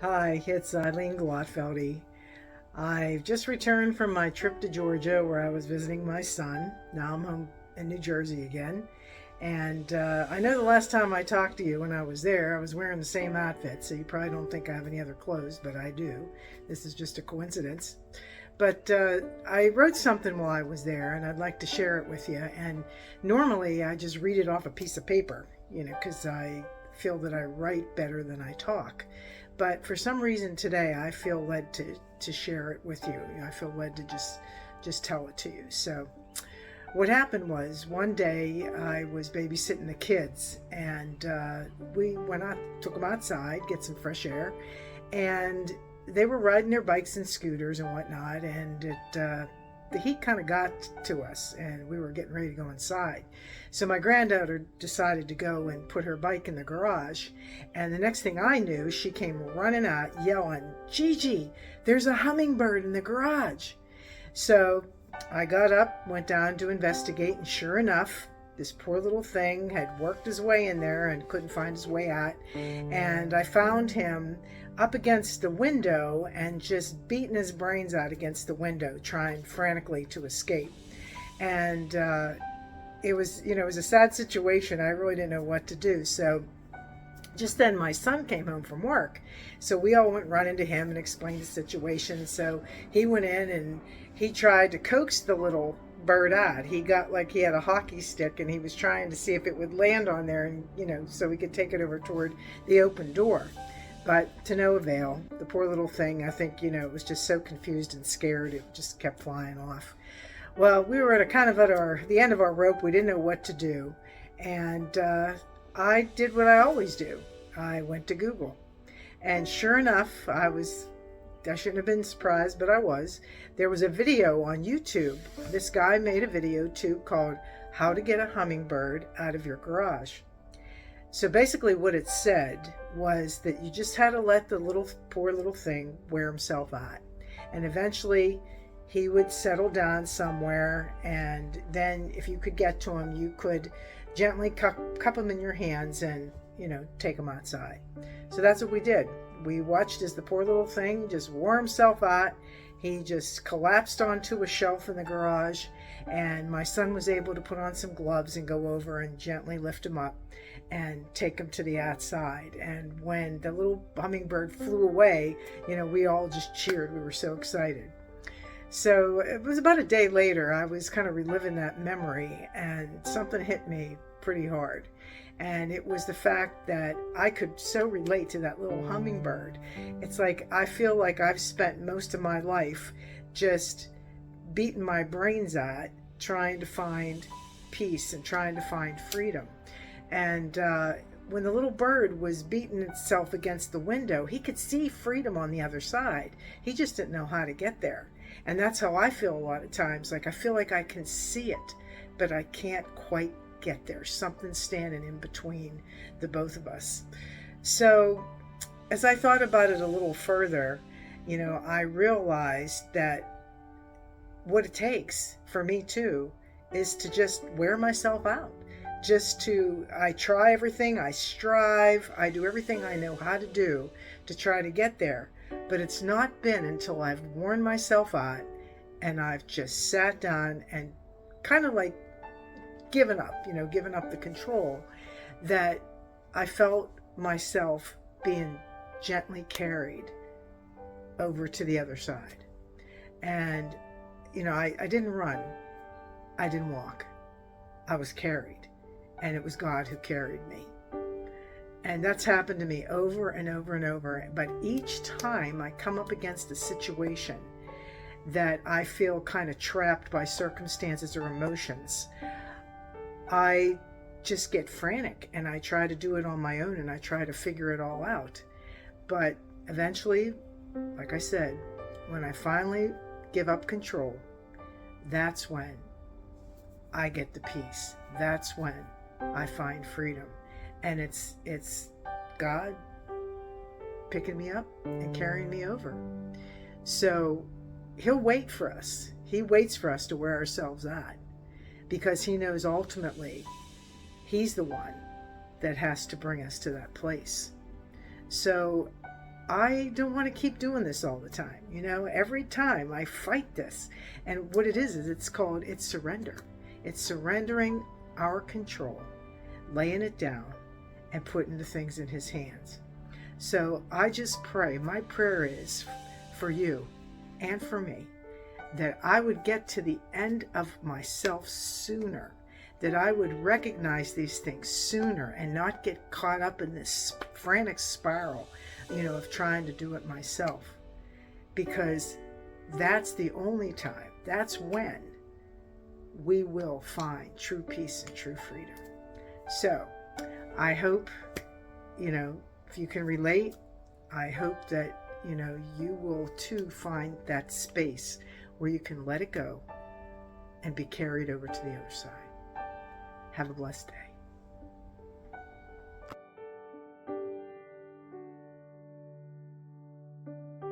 Hi, it's Eileen Glotfelty. I've just returned from my trip to Georgia where I was visiting my son. Now I'm home in New Jersey again. And I know the last time I talked to you when I was there, I was wearing the same outfit, so you probably don't think I have any other clothes, but I do. This is just a coincidence. But I wrote something while I was there, and I'd like to share it with you. And normally I just read it off a piece of paper, because I feel that I write better than I talk. But for some reason today, I feel led to share it with you. I feel led to just tell it to you. So what happened was one day I was babysitting the kids, and we went out, took them outside, get some fresh air, and they were riding their bikes and scooters and whatnot, and the heat kind of got to us, and we were getting ready to go inside. So my granddaughter decided to go and put her bike in the garage, and the next thing I knew, she came running out yelling, "Gigi, there's a hummingbird in the garage." So I got up, went down to investigate, and sure enough, this poor little thing had worked his way in there and couldn't find his way out. And I found him up against the window and just beating his brains out against the window, trying frantically to escape. And it was a sad situation. I really didn't know what to do. So just then my son came home from work. So we all went running to him and explained the situation. So he went in and he tried to coax the little bird out. He got like he had a hockey stick and he was trying to see if it would land on there and, so we could take it over toward the open door. But to no avail. The poor little thing, I think, it was just so confused and scared, it just kept flying off. Well, we were at the end of our rope. We didn't know what to do. And I did what I always do. I went to Google. And sure enough, I shouldn't have been surprised, but I was. There was a video on YouTube. This guy made a video too called "How to Get a Hummingbird Out of Your Garage." So basically what it said was that you just had to let the poor little thing wear himself out. And eventually he would settle down somewhere, and then if you could get to him, you could gently cup him in your hands and, take him outside. So that's what we did. We watched as the poor little thing just wore himself out. He just collapsed onto a shelf in the garage, and my son was able to put on some gloves and go over and gently lift him up and take him to the outside. And when the little hummingbird flew away, we all just cheered. We were so excited. So it was about a day later, I was kind of reliving that memory, and something hit me pretty hard. And it was the fact that I could so relate to that little hummingbird. It's like I feel like I've spent most of my life just beating my brains out, trying to find peace and trying to find freedom. And when the little bird was beating itself against the window, he could see freedom on the other side. He just didn't know how to get there. And that's how I feel a lot of times. Like I feel like I can see it, but I can't quite get there. Something's standing in between the both of us. So as I thought about it a little further, I realized that what it takes for me too is to just wear myself out. I try everything, I strive, I do everything I know how to do to try to get there. But it's not been until I've worn myself out and I've just sat down and kind of like given up the control, that I felt myself being gently carried over to the other side. And, I didn't run. I didn't walk. I was carried. And it was God who carried me. And that's happened to me over and over and over. But each time I come up against a situation that I feel kind of trapped by circumstances or emotions, I just get frantic and I try to do it on my own and I try to figure it all out. But eventually, like I said, when I finally give up control, that's when I get the peace. That's when I find freedom. And it's God picking me up and carrying me over. So he'll wait for us. He waits for us to wear ourselves out, because he knows ultimately he's the one that has to bring us to that place. So I don't want to keep doing this all the time. Every time I fight this. And what it is it's surrender. It's surrendering our control, laying it down, and putting the things in his hands. So I just pray, my prayer is for you and for me, that I would get to the end of myself sooner, that I would recognize these things sooner and not get caught up in this frantic spiral, of trying to do it myself. Because that's the only time, that's when we will find true peace and true freedom. So I hope, if you can relate, I hope that, you will too find that space where you can let it go and be carried over to the other side. Have a blessed day.